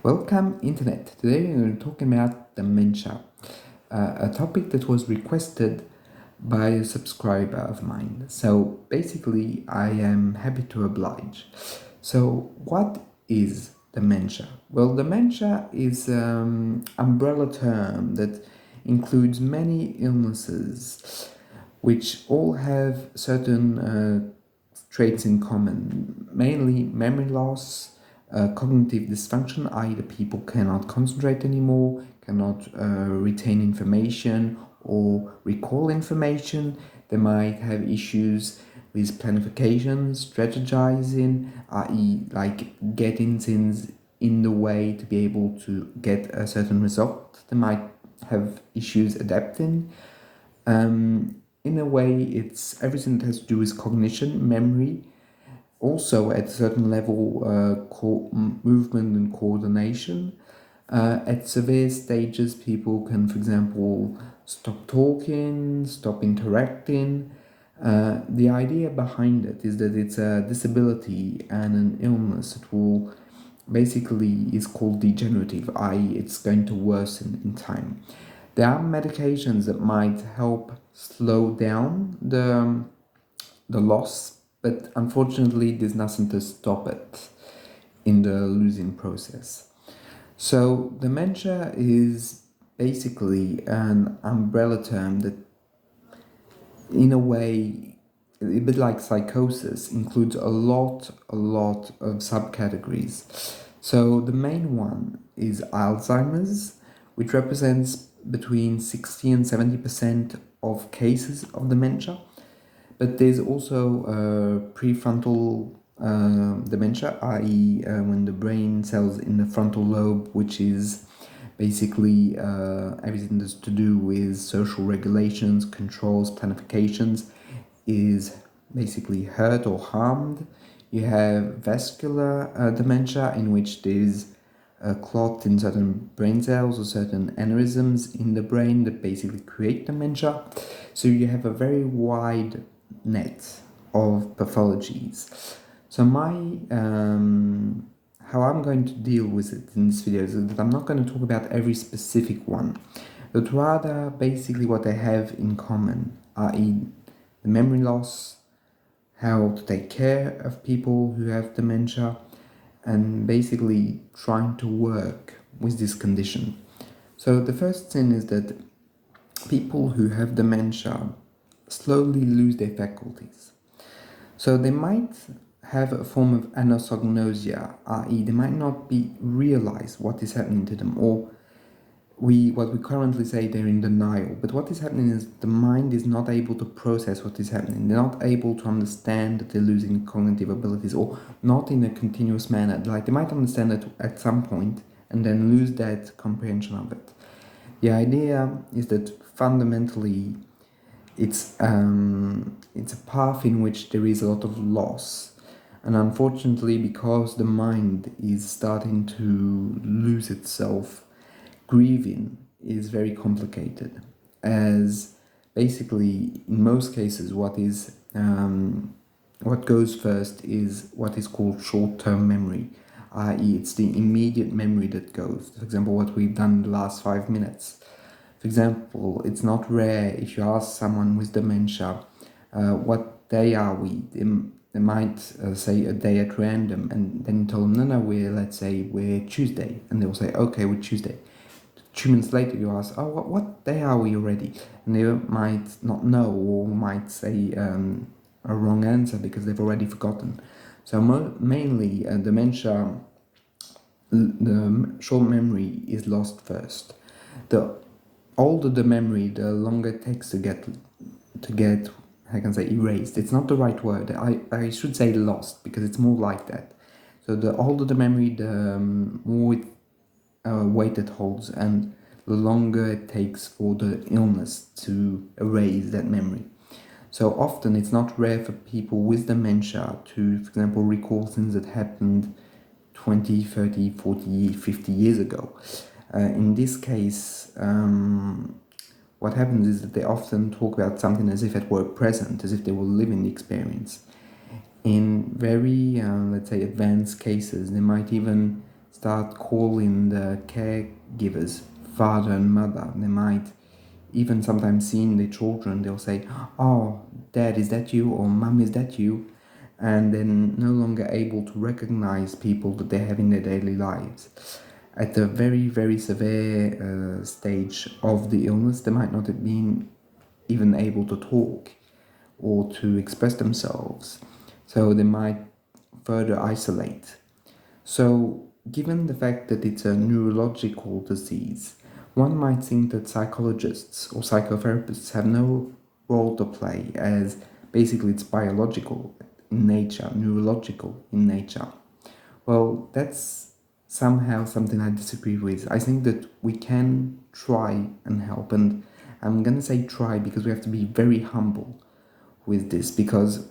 Welcome Internet. Today we're going to talk about dementia, a topic that was requested by a subscriber of mine. So basically I am happy to oblige. So what is dementia? Well, dementia is an umbrella term that includes many illnesses which all have certain traits in common, mainly memory loss, cognitive dysfunction, i.e. the people cannot concentrate anymore, cannot retain information or recall information. They might have issues with planification, strategizing, i.e. like getting things in the way to be able to get a certain result. They might have issues adapting. In a way, it's everything that has to do with cognition, memory, also at a certain level movement and coordination. At severe stages, people can, for example, stop talking, stop interacting. The idea behind it is that it's a disability and an illness that will basically is called degenerative, i.e. it's going to worsen in time. There are medications that might help slow down the loss, but unfortunately there's nothing to stop it in the losing process. So dementia is basically an umbrella term that, in a way, a bit like psychosis, includes a lot of subcategories. So the main one is Alzheimer's, which represents between 60 and 70% of cases of dementia. But there's also prefrontal dementia, i.e. When the brain cells in the frontal lobe, which is basically everything that's to do with social regulations, controls, planifications, is basically hurt or harmed. You have vascular dementia, in which there's a clot in certain brain cells or certain aneurysms in the brain that basically create dementia. So you have a very wide net of pathologies. So how I'm going to deal with it in this video is that I'm not going to talk about every specific one, but rather basically what they have in common, i.e. the memory loss, how to take care of people who have dementia, and basically trying to work with this condition. So the first thing is that people who have dementia slowly lose their faculties. So they might have a form of anosognosia, i.e. they might not realize what is happening to them, or what we currently say they're in denial. But what is happening is the mind is not able to process what is happening. They're not able to understand that they're losing cognitive abilities, or not in a continuous manner. Like they might understand it at some point and then lose that comprehension of it. The idea is that fundamentally it's a path in which there is a lot of loss, and unfortunately, because the mind is starting to lose itself, grieving is very complicated, as basically in most cases what goes first is what is called short-term memory, i.e. it's the immediate memory that goes. For example, what we've done in the last 5 minutes. For example, it's not rare if you ask someone with dementia, what day are we? They might say a day at random, and then you tell them, no, let's say we're Tuesday, and they'll say, okay, we're Tuesday. 2 minutes later you ask, oh, what day are we already? And they might not know, or might say a wrong answer because they've already forgotten. So mainly dementia, the short memory is lost first. The older the memory, the longer it takes to get I can say erased. It's not the right word. I should say lost, because it's more like that. So the older the memory, the more weight it holds, and the longer it takes for the illness to erase that memory. So often it's not rare for people with dementia to, for example, recall things that happened 20, 30, 40, 50 years ago. In this case, what happens is that they often talk about something as if it were present, as if they were living the experience. In very, let's say, advanced cases, they might even start calling the caregivers father and mother. They might even sometimes seeing the children, they'll say, "Oh, dad, is that you?" or "Mum, is that you?" And then no longer able to recognize people that they have in their daily lives. At the very, very severe stage of the illness, they might not have been even able to talk or to express themselves. So they might further isolate. So, given the fact that it's a neurological disease, one might think that psychologists or psychotherapists have no role to play, as basically it's biological in nature, neurological in nature. Well, that's somehow something I disagree with. I think that we can try and help, and I'm gonna say try because we have to be very humble with this, because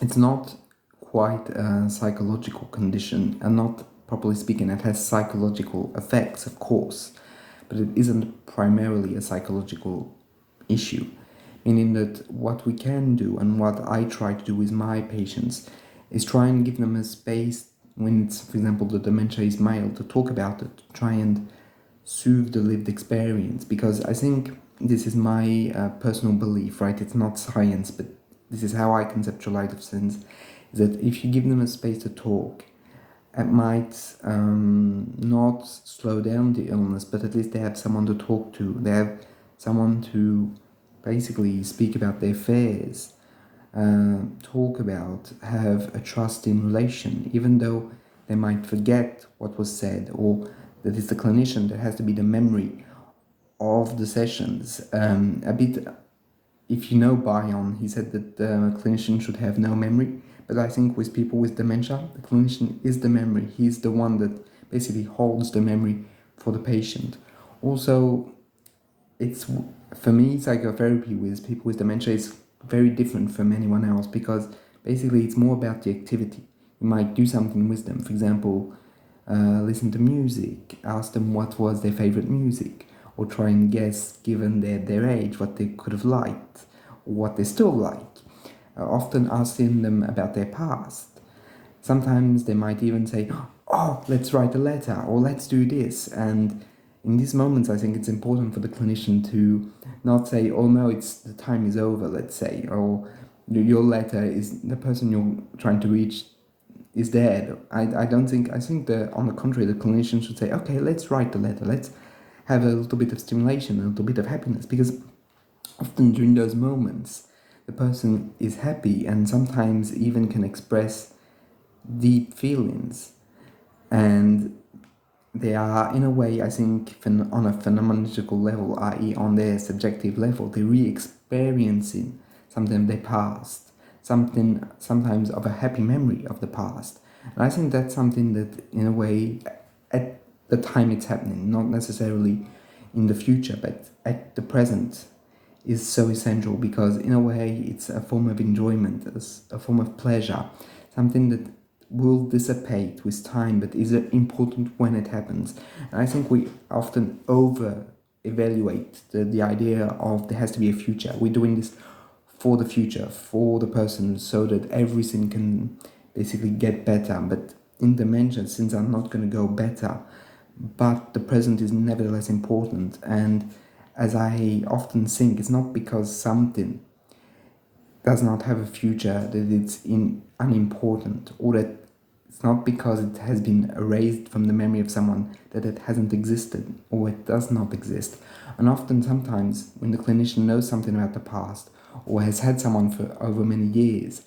it's not quite a psychological condition, and not properly speaking, it has psychological effects, of course, but it isn't primarily a psychological issue. Meaning that what we can do, and what I try to do with my patients, is try and give them a space when it's, for example, the dementia is mild, to talk about it, to try and soothe the lived experience. Because I think this is my personal belief, right? It's not science, but this is how I conceptualize things, is that if you give them a space to talk, it might not slow down the illness, but at least they have someone to talk to. They have someone to basically speak about their fears, talk about, have a trusting relation, even though they might forget what was said, or that it's the clinician that has to be the memory of the sessions. A bit, if you know Bion, he said that the clinician should have no memory, but I think with people with dementia, the clinician is the memory. He's the one that basically holds the memory for the patient. Also, it's, for me, psychotherapy with people with dementia is very different from anyone else, because basically it's more about the activity. You might do something with them, for example, listen to music, ask them what was their favorite music, or try and guess, given their age, what they could have liked, or what they still like. Often asking them about their past. Sometimes they might even say, "Oh, let's write a letter," or "let's do this." And in these moments, I think it's important for the clinician to not say, "Oh no, the time is over," let's say, or "Your letter is, the person you're trying to reach is dead." I don't think, I think that on the contrary, the clinician should say, "Okay, let's write the letter, let's have a little bit of stimulation, a little bit of happiness," because often during those moments, the person is happy and sometimes even can express deep feelings. And they are, in a way, I think, on a phenomenological level, i.e. on their subjective level, they're re-experiencing something they past, something sometimes of a happy memory of the past. And I think that's something that, in a way, at the time it's happening, not necessarily in the future, but at the present, is so essential, because in a way it's a form of enjoyment, a form of pleasure, something that will dissipate with time, but is important when it happens. And I think we often over evaluate the idea of there has to be a future. We're doing this for the future, for the person, so that everything can basically get better. But in dementia, things are not going to go better, but the present is nevertheless important. And as I often think, it's not because something does not have a future that it's unimportant, or that it's not because it has been erased from the memory of someone that it hasn't existed, or it does not exist. And often, sometimes, when the clinician knows something about the past, or has had someone for over many years,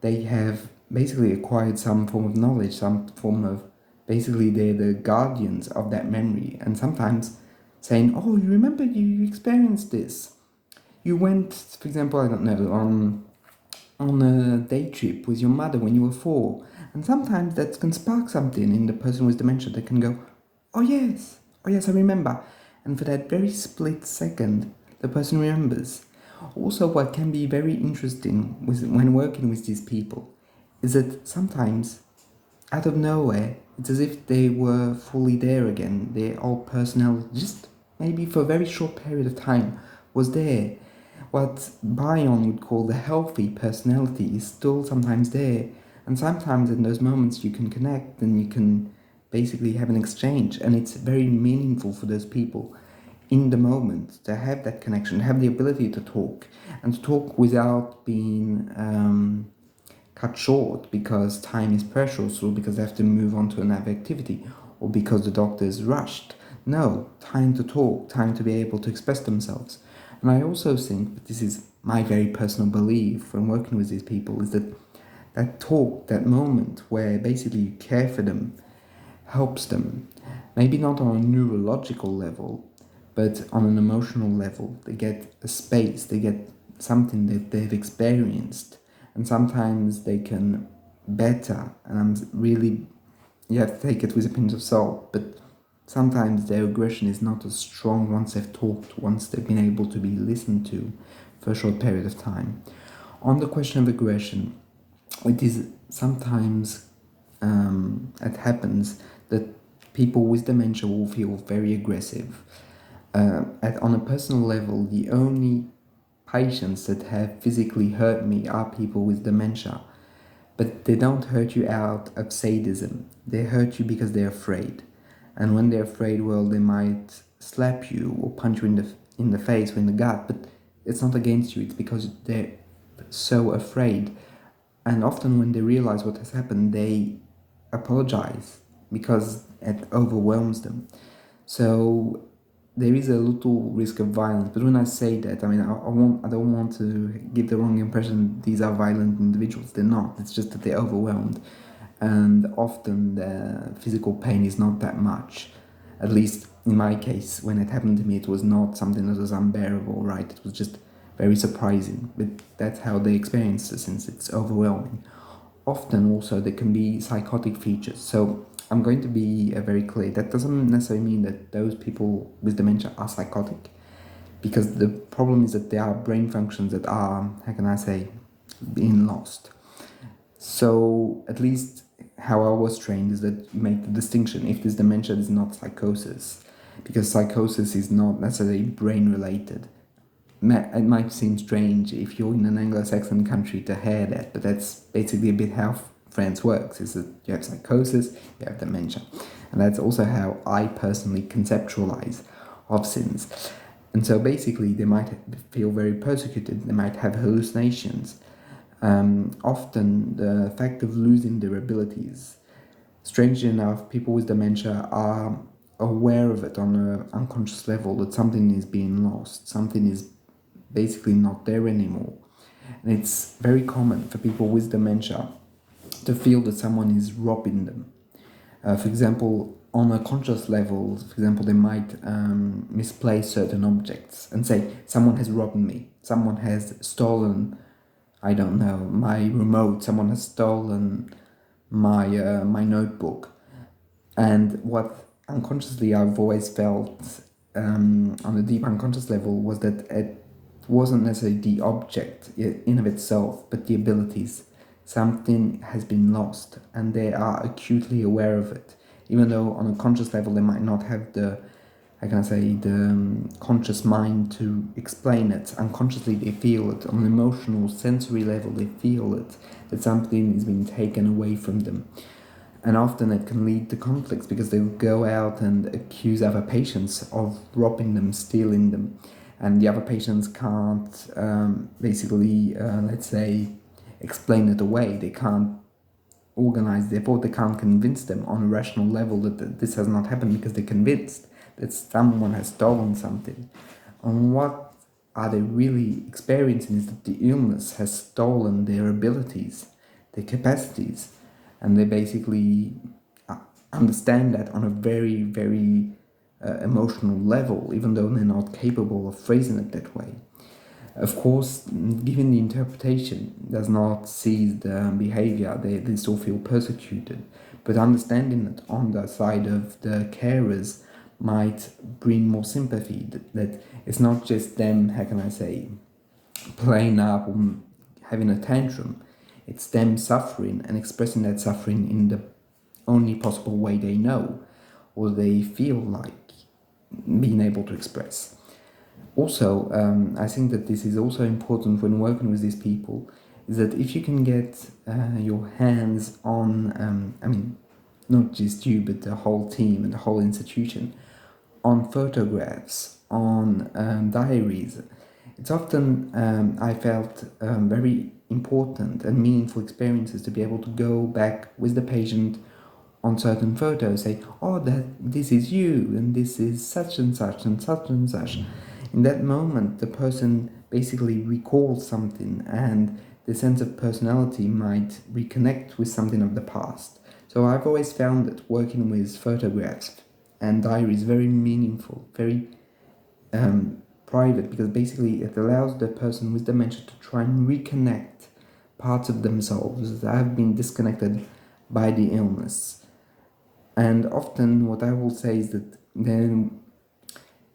they have basically acquired some form of knowledge, some form of, basically they're the guardians of that memory, and sometimes saying, "Oh, you remember you experienced this. You went, for example, I don't know, on a day trip with your mother when you were 4." And sometimes that can spark something in the person with dementia. They can go, oh yes, I remember." And for that very split second, the person remembers. Also, what can be very interesting when working with these people is that sometimes, out of nowhere, it's as if they were fully there again. Their old personality, just maybe for a very short period of time, was there. What Bion would call the healthy personality is still sometimes there. And sometimes in those moments you can connect, and you can basically have an exchange, and it's very meaningful for those people in the moment to have that connection, have the ability to talk, and to talk without being cut short because time is precious, or because they have to move on to another activity, or because the doctor is rushed. No, time to talk, time to be able to express themselves. And I also think, but this is my very personal belief when working with these people, is that that talk, that moment where basically you care for them, helps them. Maybe not on a neurological level, but on an emotional level. They get a space, they get something that they've experienced, and sometimes they can better. And I'm really, you have to take it with a pinch of salt, but sometimes their aggression is not as strong once they've talked, once they've been able to be listened to for a short period of time. On the question of aggression, it is sometimes it happens that people with dementia will feel very aggressive. On a personal level, the only patients that have physically hurt me are people with dementia, but they don't hurt you out of sadism. They hurt you because they're afraid, and when they're afraid, well, they might slap you or punch you in the face or in the gut, but it's not against you. It's because they're so afraid, and often when they realize what has happened, they apologize because it overwhelms them. So there is a little risk of violence. But when I say that, I mean, I don't want to give the wrong impression these are violent individuals. They're not. It's just that they're overwhelmed. And often the physical pain is not that much. At least in my case, when it happened to me, it was not something that was unbearable, right? It was just very surprising. But that's how they experience it, since it's overwhelming. Often also there can be psychotic features. So I'm going to be very clear. That doesn't necessarily mean that those people with dementia are psychotic, because the problem is that there are brain functions that are, how can I say, being lost. So at least how I was trained is that you make the distinction if this dementia is not psychosis, because psychosis is not necessarily brain related. It might seem strange if you're in an Anglo-Saxon country to hear that, but that's basically a bit how France works, is that you have psychosis, you have dementia. And that's also how I personally conceptualize of sins. And so basically they might feel very persecuted, they might have hallucinations. Often the fact of losing their abilities, strangely enough, people with dementia are aware of it on an unconscious level, that something is being lost, something is basically not there anymore. And it's very common for people with dementia to feel that someone is robbing them. For example, on a conscious level, for example, they might misplace certain objects and say, someone has robbed me, someone has stolen, I don't know, my remote, someone has stolen my notebook. And what unconsciously I've always felt on a deep unconscious level was that it wasn't necessarily the object in of itself, but the abilities. Something has been lost, and they are acutely aware of it, even though on a conscious level they might not have the, how can I say, the conscious mind to explain it. Unconsciously they feel it. On an emotional, sensory level they feel it, that something is being taken away from them. And often it can lead to conflicts, because they'll go out and accuse other patients of robbing them, stealing them, and the other patients can't basically, let's say, explain it away. They can't organize, therefore they can't convince them on a rational level that this has not happened, because they're convinced that someone has stolen something. And what are they really experiencing is that the illness has stolen their abilities, their capacities, and they basically understand that on a very, very emotional level, even though they're not capable of phrasing it that way. Of course, given the interpretation does not seize the behavior, they still feel persecuted. But understanding that on the side of the carers might bring more sympathy, that it's not just them, how can I say, playing up or having a tantrum. It's them suffering and expressing that suffering in the only possible way they know, or they feel like being able to express. Also, I think that this is also important when working with these people, is that if you can get your hands on, not just you, but the whole team and the whole institution, on photographs, on diaries. It's often, I felt, very important and meaningful experiences to be able to go back with the patient on certain photos, say, oh, this is you, and this is such and such and such and such. In that moment, the person basically recalls something, and the sense of personality might reconnect with something of the past. So I've always found that working with photographs and diaries very meaningful, very private, because basically it allows the person with dementia to try and reconnect parts of themselves that have been disconnected by the illness. And often what I will say is that there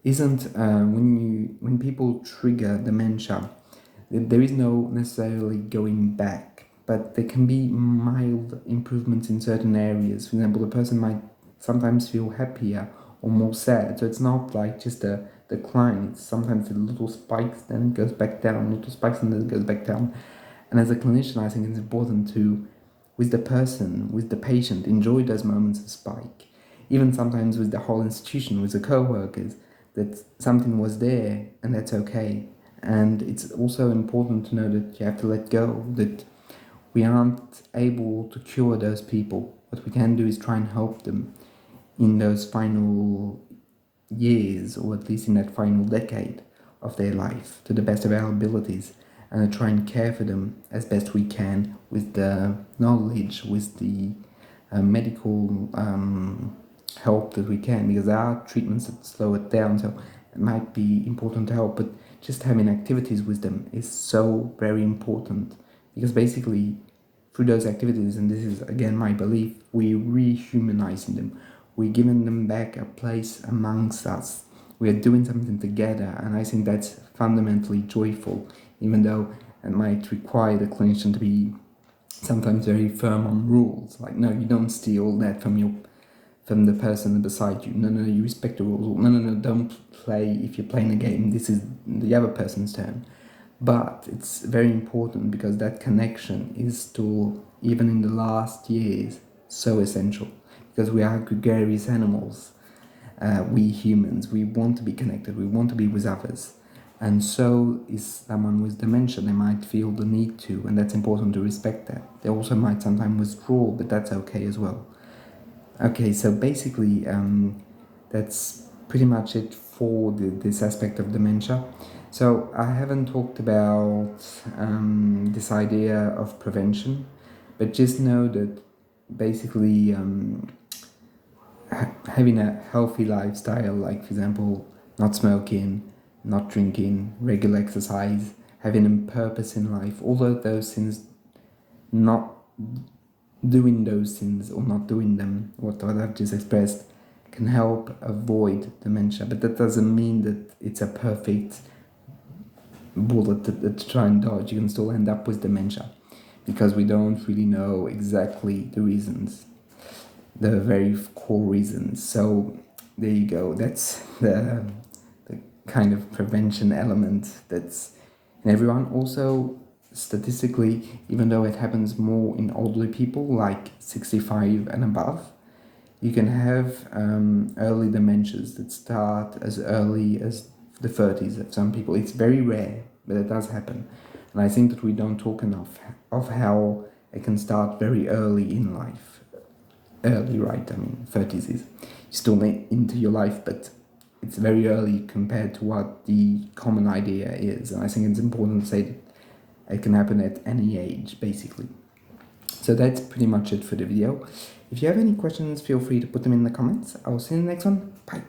isn't, when people trigger dementia, there is no necessarily going back, but there can be mild improvements in certain areas. For example, the person might sometimes feel happier or more sad, so it's not like just a decline. It's sometimes the little spikes, then it goes back down, little spikes, and then it goes back down. And as a clinician, I think it's important to, with the person, with the patient, enjoy those moments of spike. Even sometimes with the whole institution, with the co-workers, that something was there, and that's okay. And it's also important to know that you have to let go, that we aren't able to cure those people. What we can do is try and help them in those final years, or at least in that final decade of their life, to the best of our abilities, and try and care for them as best we can with the knowledge, with the medical help that we can, because there are treatments that slow it down, so it might be important to help, but just having activities with them is so very important, because basically through those activities, and this is again my belief, we're rehumanizing them, we're giving them back a place amongst us, we are doing something together, and I think that's fundamentally joyful, even though it might require the clinician to be sometimes very firm on rules, like, no, you don't steal that from the person beside you. No, you respect the rules. No, don't play if you're playing a game. This is the other person's turn. But it's very important because that connection is still, even in the last years, so essential. Because we are gregarious animals. We humans, we want to be connected. We want to be with others. And so is someone with dementia. They might feel the need to, and that's important to respect that. They also might sometimes withdraw, but that's okay as well. Okay, so basically that's pretty much it for this aspect of dementia. So I haven't talked about this idea of prevention, but just know that basically having a healthy lifestyle, like for example, not smoking, not drinking, regular exercise, having a purpose in life, all of those things, not doing those things or not doing them, what I've just expressed, can help avoid dementia. But that doesn't mean that it's a perfect bullet to try and dodge. You can still end up with dementia because we don't really know exactly the reasons, the very core reasons. So there you go. That's the kind of prevention element that's in everyone. Also, statistically, even though it happens more in older people, like 65 and above, you can have early dementias that start as early as the 30s of some people. It's very rare, but it does happen. And I think that we don't talk enough of how it can start very early in life. Early, right? I mean, 30s is still into your life, but it's very early compared to what the common idea is. And I think it's important to say that it can happen at any age, basically. So that's pretty much it for the video. If you have any questions, feel free to put them in the comments. I will see you in the next one. Bye.